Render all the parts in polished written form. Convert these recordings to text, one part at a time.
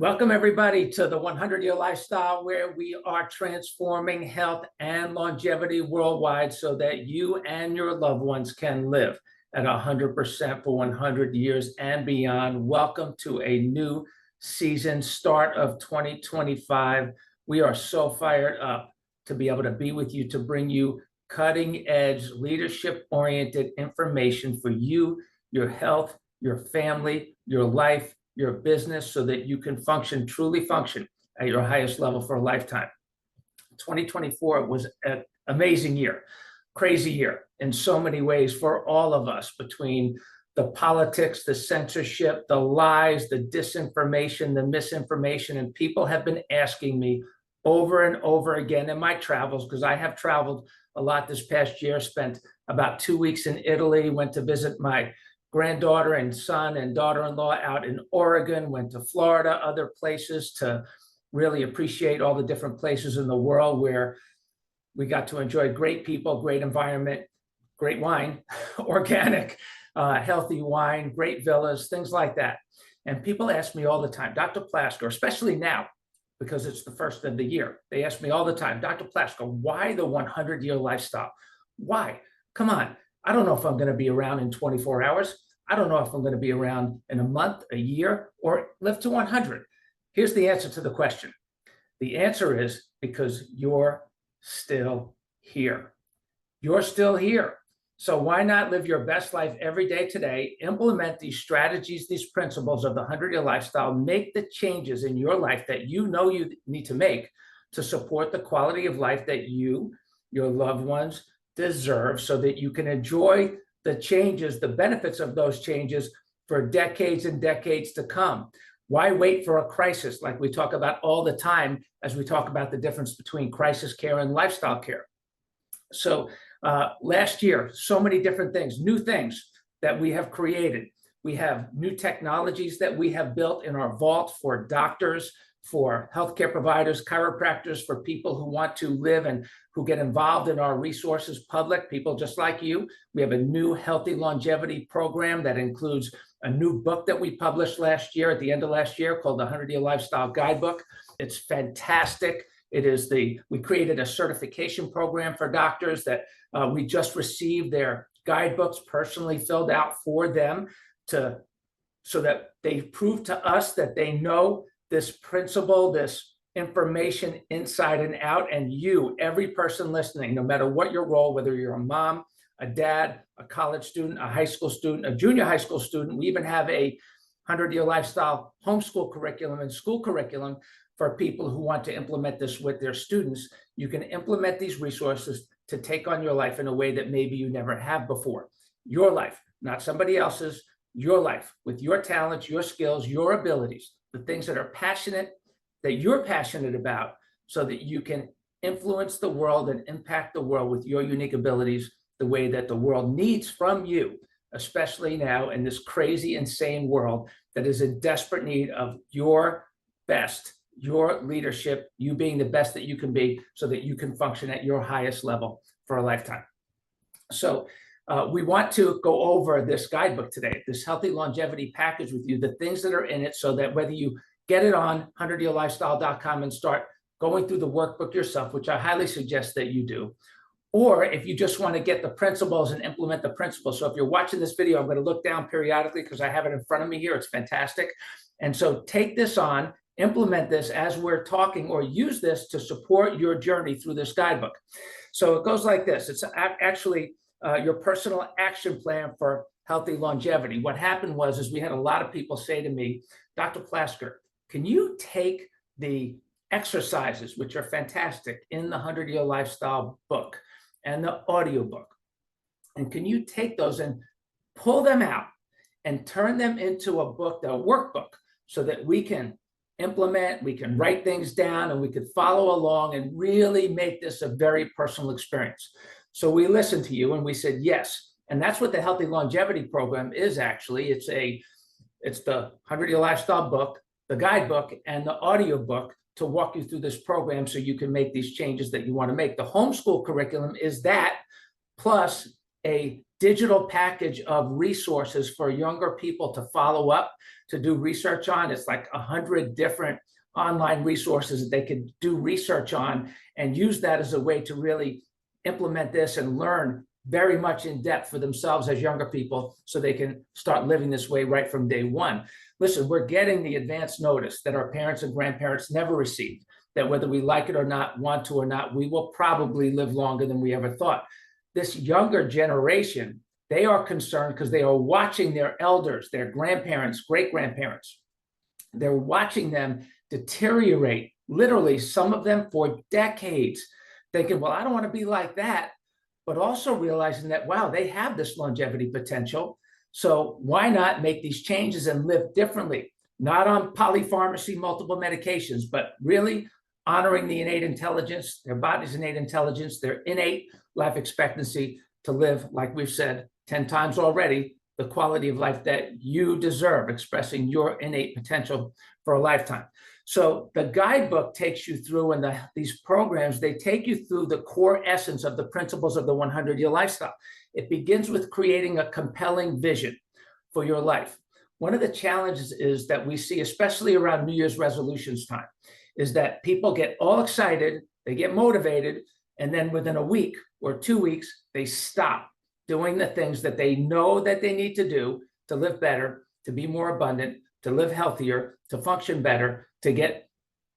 Welcome, everybody, to the 100-Year Lifestyle, where we are transforming health and longevity worldwide so that you and your loved ones can live at 100% for 100 years and beyond. Welcome to a new season, start of 2025. We are so fired up to be able to be with you, to bring you cutting-edge, leadership-oriented information for you, your health, your family, your life, your business, so that you can truly function at your highest level for a lifetime. 2024 was an amazing year, crazy year in so many ways for all of us, between the politics, the censorship, the lies, the disinformation, the misinformation. And people have been asking me over and over again in my travels, because I have traveled a lot this past year, spent about 2 weeks in Italy, went to visit my granddaughter and son and daughter-in-law out in Oregon, went to Florida, other places, to really appreciate all the different places in the world where we got to enjoy great people, great environment, great wine, organic, healthy wine, great villas, things like that. And people ask me all the time, Dr. Plasker, especially now, because it's the first of the year, they ask me all the time, Dr. Plasker, why the 100-year lifestyle? Why? Come on. I don't know if I'm going to be around in 24 hours. I don't know if I'm going to be around in a month, a year, or live to 100. Here's the answer to the question. The answer is because you're still here. You're still here. So why not live your best life every day today, implement these strategies, these principles of the 100-year lifestyle, make the changes in your life that you know you need to make to support the quality of life that you, your loved ones, deserve, so that you can enjoy the changes, the benefits of those changes for decades and decades to come. Why wait for a crisis like we talk about all the time as we talk about the difference between crisis care and lifestyle care? So last year, so many different things, new things that we have created. We have new technologies that we have built in our vault for doctors, for healthcare providers, chiropractors, for people who want to live and who get involved in our resources, public people just like you. We have a new healthy longevity program that includes a new book that we published last year, at the end of last year, called the 100-Year Lifestyle Guidebook. It's fantastic. We created a certification program for doctors that we just received their guidebooks personally filled out for them, so that they prove to us that they know this principle, this information inside and out. And you, every person listening, no matter what your role, whether you're a mom, a dad, a college student, a high school student, a junior high school student, we even have a 100-year lifestyle homeschool curriculum and school curriculum for people who want to implement this with their students. You can implement these resources to take on your life in a way that maybe you never have before. Your life, not somebody else's, your life, with your talents, your skills, your abilities, the things that you're passionate about, so that you can influence the world and impact the world with your unique abilities the way that the world needs from you, especially now in this crazy, insane world that is in desperate need of your best, your leadership, you being the best that you can be, so that you can function at your highest level for a lifetime. So we want to go over this guidebook today, this healthy longevity package with you, the things that are in it, so that whether you get it on 100yearlifestyle.com and start going through the workbook yourself, which I highly suggest that you do, or if you just want to get the principles and implement the principles. So if you're watching this video, I'm going to look down periodically because I have it in front of me here. It's fantastic. And so take this on, implement this as we're talking, or use this to support your journey through this guidebook. So it goes like this. It's actually your personal action plan for healthy longevity. What happened was we had a lot of people say to me, Dr. Plasker, can you take the exercises, which are fantastic, in the 100-Year Lifestyle book and the audio book, and can you take those and pull them out and turn them into a book, a workbook, so that we can implement, we can write things down, and we could follow along and really make this a very personal experience? So we listened to you and we said yes. And that's what the Healthy Longevity Program is actually. It's the 100-Year Lifestyle book, the guidebook, and the audio book to walk you through this program so you can make these changes that you want to make. The homeschool curriculum is that, plus a digital package of resources for younger people to follow up, to do research on. It's like 100 different online resources that they could do research on and use that as a way to really implement this and learn very much in depth for themselves as younger people so they can start living this way right from day one. Listen, we're getting the advance notice that our parents and grandparents never received, that whether we like it or not, want to or not, we will probably live longer than we ever thought. This younger generation, they are concerned because they are watching their elders, their grandparents, great-grandparents. They're watching them deteriorate, literally, some of them for decades, thinking, well, I don't want to be like that, but also realizing that, wow, they have this longevity potential. So why not make these changes and live differently? Not on polypharmacy, multiple medications, but really honoring the innate intelligence, their body's innate intelligence, their innate life expectancy to live, like we've said 10 times already, the quality of life that you deserve, expressing your innate potential for a lifetime. So the guidebook takes you through, and these programs, they take you through the core essence of the principles of the 100-year lifestyle. It begins with creating a compelling vision for your life. One of the challenges is that we see, especially around New Year's resolutions time, is that people get all excited, they get motivated, and then within a week or 2 weeks, they stop doing the things that they know that they need to do to live better, to be more abundant, to live healthier, to function better, to get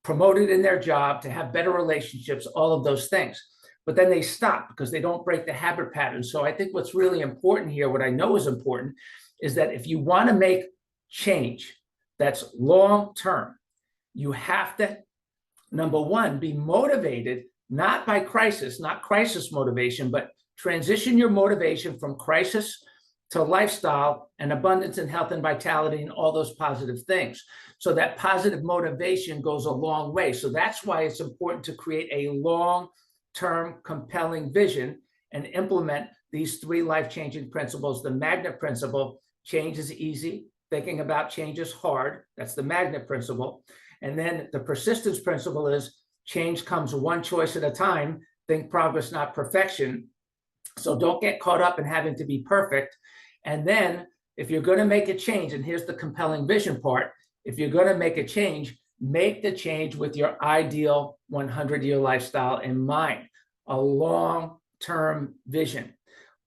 promoted in their job, to have better relationships, all of those things. But then they stop because they don't break the habit pattern. So I think what's really important here, what I know is important, is that if you want to make change that's long-term, you have to, number one, be motivated, not by crisis, not crisis motivation, but transition your motivation from crisis to lifestyle and abundance and health and vitality and all those positive things. So that positive motivation goes a long way. So that's why it's important to create a long-term compelling vision and implement these 3 life-changing principles. The magnet principle, change is easy. Thinking about change is hard. That's the magnet principle. And then the persistence principle is change comes one choice at a time. Think progress, not perfection. So don't get caught up in having to be perfect. And then if you're going to make a change, and here's the compelling vision part, if you're going to make a change, make the change with your ideal 100-year lifestyle in mind, a long-term vision.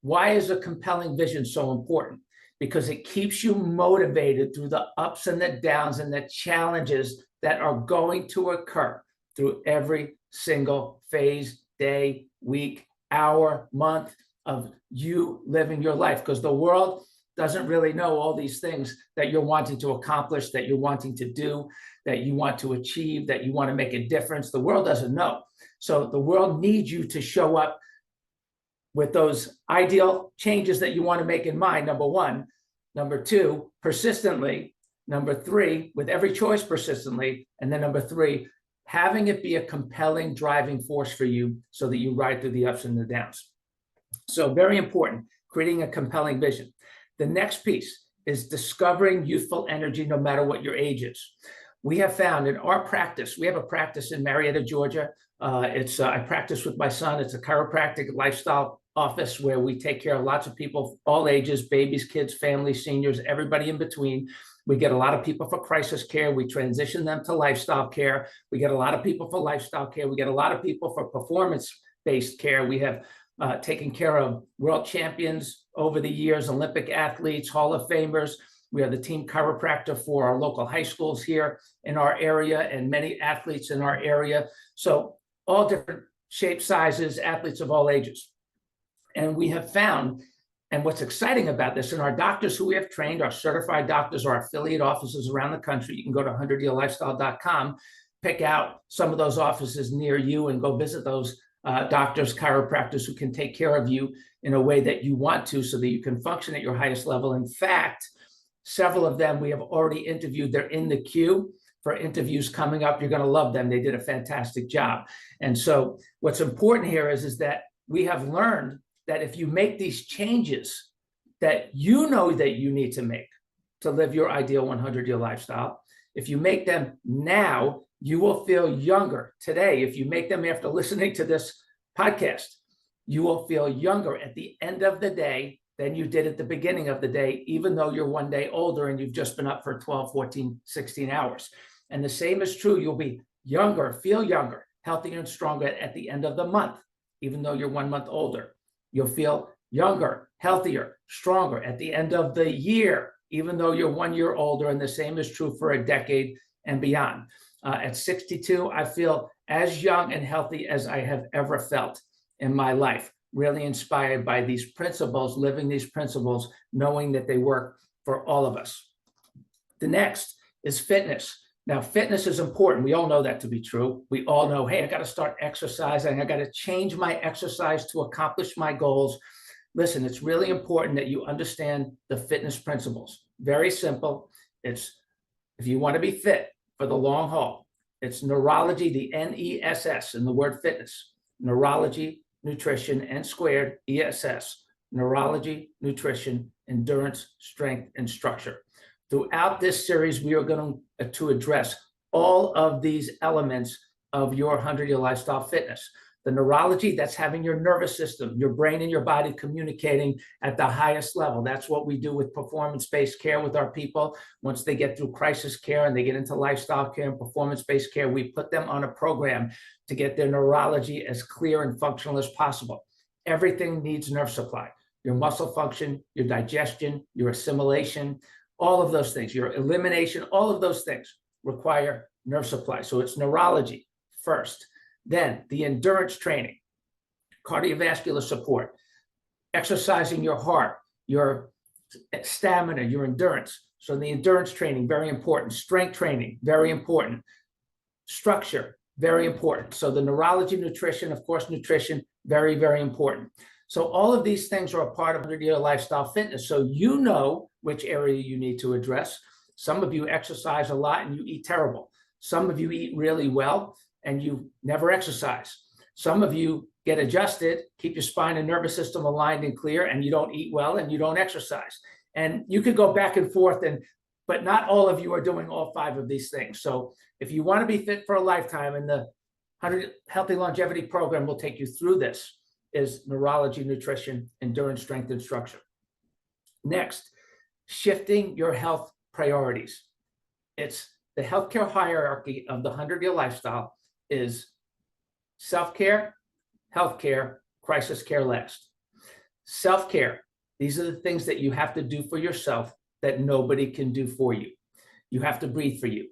Why is a compelling vision so important? Because it keeps you motivated through the ups and the downs and the challenges that are going to occur through every single phase, day, week, hour, month of you living your life. Because the world doesn't really know all these things that you're wanting to accomplish, that you're wanting to do, that you want to achieve, that you want to make a difference. The world doesn't know. So the world needs you to show up with those ideal changes that you want to make in mind, number one. Number two, persistently. Number three, with every choice persistently. And then number three, having it be a compelling driving force for you so that you ride through the ups and the downs. So very important, creating a compelling vision. The next piece is discovering youthful energy no matter what your age is. We have found in our practice, we have a practice in Marietta, Georgia. I practice with my son. It's a chiropractic lifestyle office where we take care of lots of people, all ages, babies, kids, families, seniors, everybody in between. We get a lot of people for crisis care. We transition them to lifestyle care. We get a lot of people for lifestyle care. We get a lot of people for performance-based care. We have taken care of world champions over the years, Olympic athletes, Hall of Famers. We are the team chiropractor for our local high schools here in our area and many athletes in our area. So all different shapes, sizes, athletes of all ages. And we have found, and what's exciting about this, and our doctors who we have trained, our certified doctors, our affiliate offices around the country, you can go to 100yearlifestyle.com, pick out some of those offices near you and go visit those doctors, chiropractors who can take care of you in a way that you want to so that you can function at your highest level. In fact, several of them we have already interviewed. They're in the queue for interviews coming up. You're going to love them. They did a fantastic job. And so what's important here is that we have learned that if you make these changes that you know that you need to make to live your ideal 100-year lifestyle, if you make them now, you will feel younger today. If you make them after listening to this podcast, You will feel younger at the end of the day than you did at the beginning of the day, even though you're one day older and you've just been up for 12, 14, 16 hours. And the same is true. You'll be younger, feel younger, healthier and stronger at the end of the month, even though you're 1 month older. You'll feel younger, healthier, stronger at the end of the year, even though you're 1 year older. And the same is true for a decade and beyond. At 62, I feel as young and healthy as I have ever felt in my life, really inspired by these principles, living these principles, knowing that they work for all of us. The next is fitness. Now, fitness is important. We all know that to be true. We all know, hey, I got to start exercising. I got to change my exercise to accomplish my goals. Listen, it's really important that you understand the fitness principles. Very simple. It's, if you want to be fit for the long haul, it's neurology, the NESS in the word fitness, neurology, nutrition, and squared, ESS, neurology, nutrition, endurance, strength, and structure. Throughout this series, we are going to address all of these elements of your 100-year lifestyle fitness. The neurology, that's having your nervous system, your brain and your body communicating at the highest level. That's what we do with performance-based care with our people. Once they get through crisis care and they get into lifestyle care and performance-based care, we put them on a program to get their neurology as clear and functional as possible. Everything needs nerve supply. Your muscle function, your digestion, your assimilation, all of those things, your elimination, all of those things require nerve supply. So it's neurology first. Then the endurance training, cardiovascular support, exercising your heart, your stamina, your endurance. So the endurance training, very important. Strength training, very important. Structure, very important. So the neurology, nutrition, of course, nutrition, very, very important. So all of these things are a part of 100-year lifestyle fitness. So you know which area you need to address. Some of you exercise a lot and you eat terrible. Some of you eat really well and you never exercise. Some of you get adjusted, keep your spine and nervous system aligned and clear, and you don't eat well and you don't exercise. And you could go back and forth, but not all of you are doing all 5 of these things. So if you want to be fit for a lifetime, and the 100 Healthy Longevity Program will take you through this, is neurology, nutrition, endurance, strength, and structure. Next, shifting your health priorities. It's the healthcare hierarchy of the 100-year lifestyle is self-care, healthcare, crisis care last. Self-care, these are the things that you have to do for yourself that nobody can do for you. You have to breathe for you.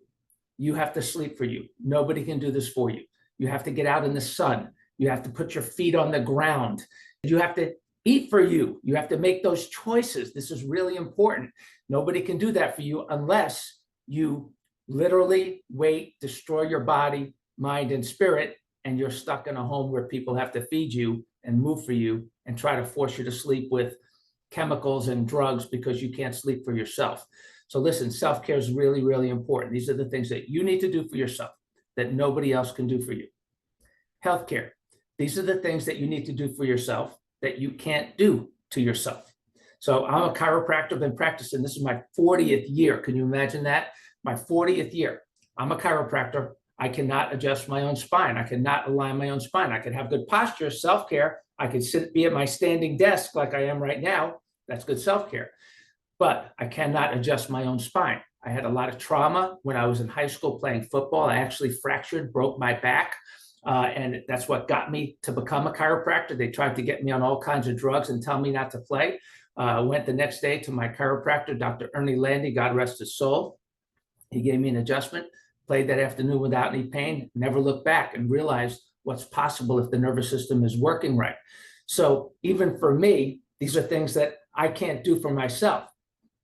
You have to sleep for you. Nobody can do this for you. You have to get out in the sun. You have to put your feet on the ground. You have to eat for you. You have to make those choices. This is really important. Nobody can do that for you unless you literally wait, destroy your body, mind, and spirit, and you're stuck in a home where people have to feed you and move for you and try to force you to sleep with chemicals and drugs because you can't sleep for yourself. So listen, self-care is really, really important. These are the things that you need to do for yourself that nobody else can do for you. Healthcare. These are the things that you need to do for yourself that you can't do to yourself. So I'm a chiropractor, been practicing. This is my 40th year. Can you imagine that? My 40th year. I'm a chiropractor. I cannot adjust my own spine. I cannot align my own spine. I can have good posture, self-care. I can be at my standing desk like I am right now. That's good self-care. But I cannot adjust my own spine. I had a lot of trauma when I was in high school playing football. I actually fractured, broke my back. And that's what got me to become a chiropractor. They tried to get me on all kinds of drugs and tell me not to play. I went the next day to my chiropractor, Dr. Ernie Landy, God rest his soul. He gave me an adjustment, played that afternoon without any pain, never looked back, and realized what's possible if the nervous system is working right. So even for me, these are things that I can't do for myself.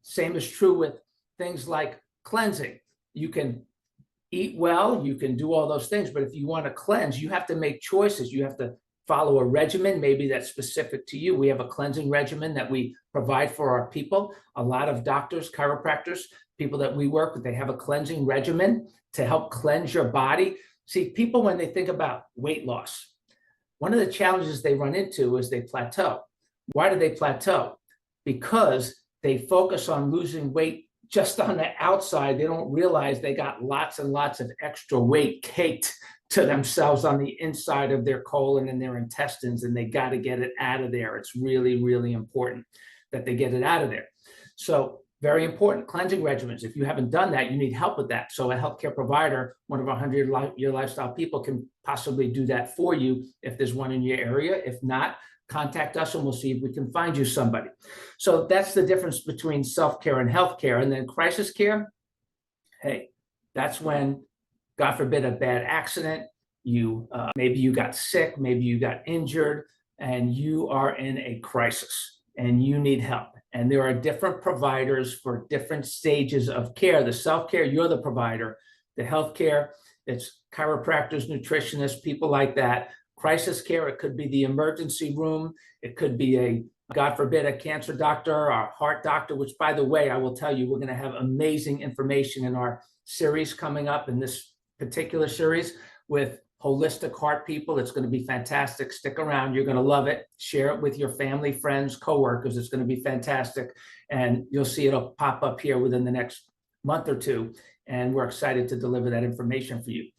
Same is true with things like cleansing. You can eat well, you can do all those things, but if you want to cleanse, you have to make choices. You have to follow a regimen, maybe that's specific to you. We have a cleansing regimen that we provide for our people. A lot of doctors, chiropractors, people that we work with, they have a cleansing regimen to help cleanse your body. See, people, when they think about weight loss, one of the challenges they run into is they plateau. Why do they plateau? Because they focus on losing weight just on the outside. They don't realize they got lots and lots of extra weight caked to themselves on the inside of their colon and their intestines, and they got to get it out of there. It's really, really important that they get it out of there. So very important, cleansing regimens. If you haven't done that, you need help with that. So a healthcare provider, one of our 100-year lifestyle people, can possibly do that for you if there's one in your area. If not, contact us and we'll see if we can find you somebody. So that's the difference between self-care and healthcare. And then crisis care, hey, that's when, God forbid, a bad accident, maybe you got sick, maybe you got injured, and you are in a crisis and you need help. And there are different providers for different stages of care. The self-care, you're the provider. The healthcare, it's chiropractors, nutritionists, people like that. Crisis care, it could be the emergency room. It could be God forbid, a cancer doctor or a heart doctor, which, by the way, I will tell you, we're going to have amazing information in our series coming up in this particular series with holistic heart people. It's going to be fantastic. Stick around. You're going to love it. Share it with your family, friends, coworkers. It's going to be fantastic. And you'll see it'll pop up here within the next month or two. And we're excited to deliver that information for you.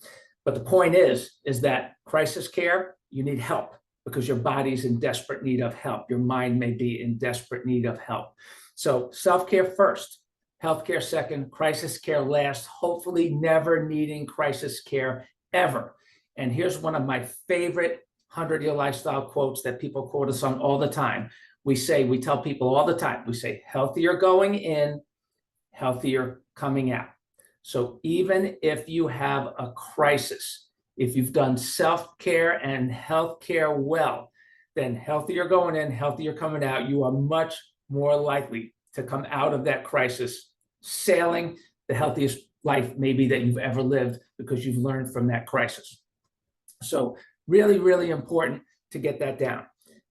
But the point is that crisis care, you need help because your body's in desperate need of help. Your mind may be in desperate need of help. So self-care first, healthcare second, crisis care last, hopefully never needing crisis care ever. And here's one of my favorite 100-year lifestyle quotes that people quote us on all the time. We tell people all the time, we say, healthier going in, healthier coming out. So even if you have a crisis, if you've done self-care and healthcare well, then healthier going in, healthier coming out, you are much more likely to come out of that crisis sailing the healthiest life maybe that you've ever lived because you've learned from that crisis. So really, really important to get that down.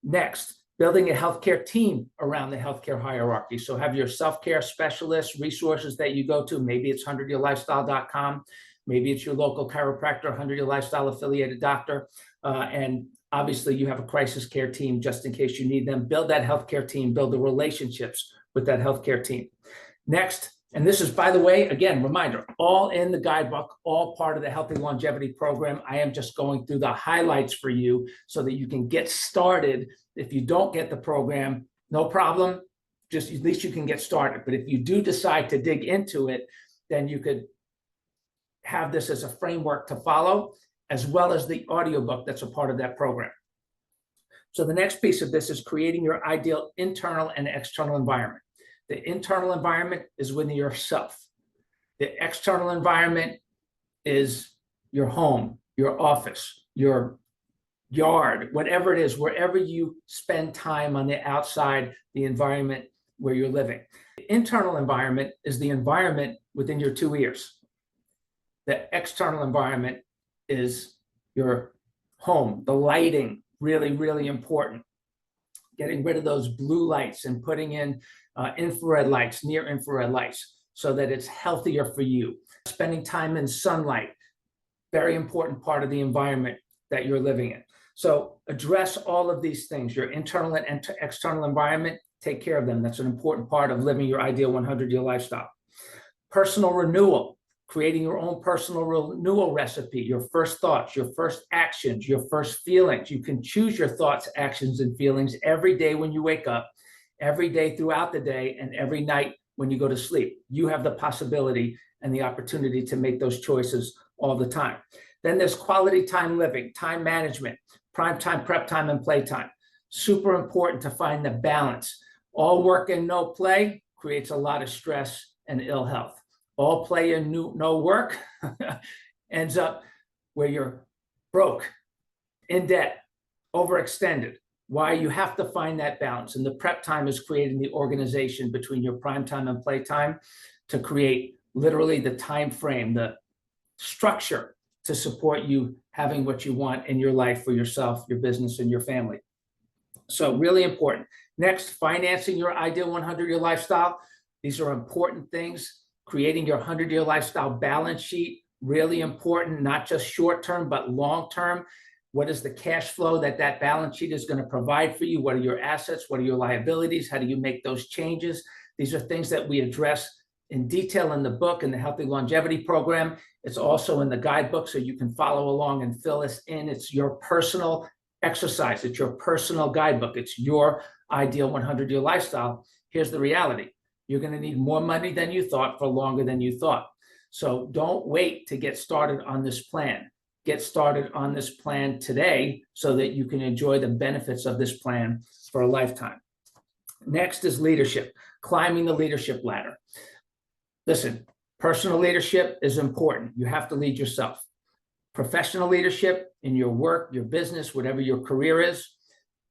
Next, building a healthcare team around the healthcare hierarchy. So have your self-care specialists, resources that you go to. Maybe it's 100yearlifestyle.com. Maybe it's your local chiropractor, 100-year lifestyle affiliated doctor. And obviously you have a crisis care team just in case you need them. Build that healthcare team, build the relationships with that healthcare team. Next, and this is, by the way, again, reminder, all in the guidebook, all part of the Healthy Longevity Program. I am just going through the highlights for you so that you can get started. If you don't get the program, no problem. Just at least you can get started. But if you do decide to dig into it, then you could have this as a framework to follow, as well as the audiobook that's a part of that program. So the next piece of this is creating your ideal internal and external environment. The internal environment is within yourself. The external environment is your home, your office, your yard, whatever it is, wherever you spend time on the outside, the environment where you're living. The internal environment is the environment within your 2 ears. The external environment is your home, the lighting, really, really important. Getting rid of those blue lights and putting in infrared lights, near infrared lights, so that it's healthier for you. Spending time in sunlight, very important part of the environment that you're living in. So address all of these things, your internal and external environment, take care of them. That's an important part of living your ideal 100-year lifestyle. Personal renewal, creating your own personal renewal recipe, your first thoughts, your first actions, your first feelings. You can choose your thoughts, actions, and feelings every day when you wake up, every day throughout the day, and every night when you go to sleep. You have the possibility and the opportunity to make those choices all the time. Then there's quality time living, time management, prime time, prep time, and play time. Super important to find the balance. All work and no play creates a lot of stress and ill health. All play and no work ends up where you're broke, in debt, overextended. Why? You have to find that balance. And the prep time is creating the organization between your prime time and play time to create literally the time frame, the structure to support you having what you want in your life for yourself, your business, and your family. So really important. Next, financing your ideal 100-year lifestyle. These are important things. Creating your 100-year lifestyle balance sheet, really important, not just short-term, but long-term. What is the cash flow that balance sheet is going to provide for you? What are your assets? What are your liabilities? How do you make those changes? These are things that we address in detail in the book, in the Healthy Longevity Program. It's also in the guidebook, so you can follow along and fill this in. It's your personal exercise. It's your personal guidebook. It's your ideal 100-year lifestyle. Here's the reality. You're going to need more money than you thought for longer than you thought. So don't wait to get started on this plan. Get started on this plan today so that you can enjoy the benefits of this plan for a lifetime. Next is leadership, climbing the leadership ladder. Listen, personal leadership is important. You have to lead yourself. Professional leadership in your work, your business, whatever your career is,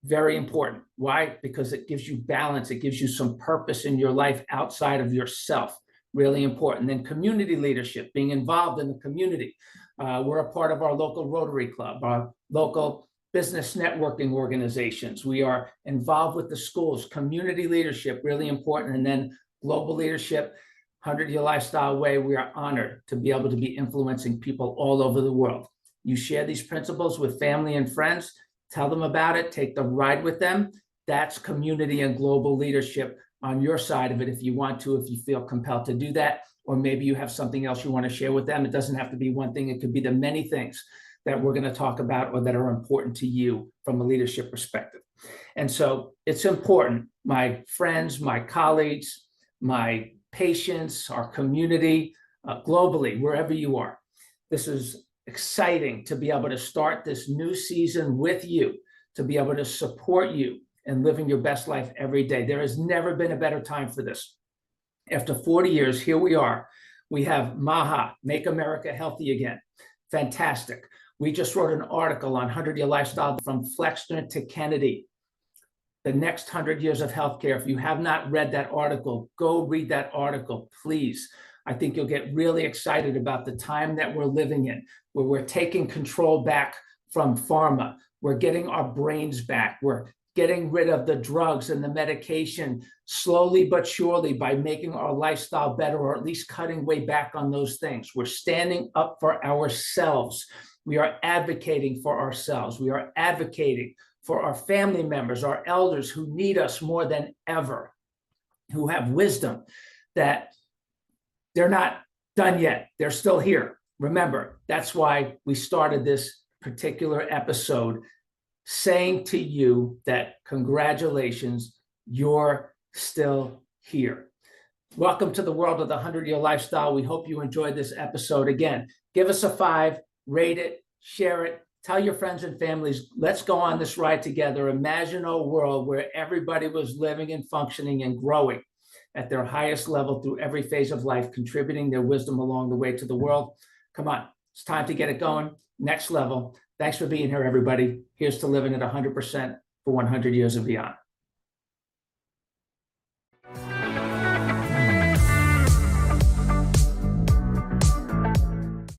very important. Why? Because it gives you balance. It gives you some purpose in your life outside of yourself. Really important. Then community leadership, being involved in the community. We're a part of our local Rotary Club, our local business networking organizations. We are involved with the schools. Community leadership, really important. And then global leadership, 100-Year Lifestyle Way. We are honored to be able to be influencing people all over the world. You share these principles with family and friends, tell them about it, take the ride with them. That's community and global leadership on your side of it if you want to, if you feel compelled to do that, or maybe you have something else you want to share with them. It doesn't have to be one thing. It could be the many things that we're going to talk about or that are important to you from a leadership perspective. And so it's important, my friends, my colleagues, my patients, our community, globally, wherever you are. This is exciting to be able to start this new season with you, to be able to support you in living your best life every day. There has never been a better time for this. After 40 years, here we are. We have MAHA, Make America Healthy Again. Fantastic. We just wrote an article on 100-Year Lifestyle from Flexner to Kennedy. The next 100 years of healthcare. If you have not read that article, go read that article, please. I think you'll get really excited about the time that we're living in, where we're taking control back from pharma. We're getting our brains back. We're getting rid of the drugs and the medication slowly but surely by making our lifestyle better, or at least cutting way back on those things. We're standing up for ourselves. We are advocating for ourselves. We are advocating for our family members, our elders who need us more than ever, who have wisdom that they're not done yet. They're still here. Remember, that's why we started this particular episode saying to you that congratulations, you're still here. Welcome to the world of the 100-Year Lifestyle. We hope you enjoyed this episode. Again, give us a 5, rate it, share it, tell your friends and families. Let's go on this ride together. Imagine a world where everybody was living and functioning and growing at their highest level through every phase of life, contributing their wisdom along the way to the world. Come on, it's time to get it going. Next level. Thanks for being here, everybody. Here's to living at 100% for 100 years and beyond.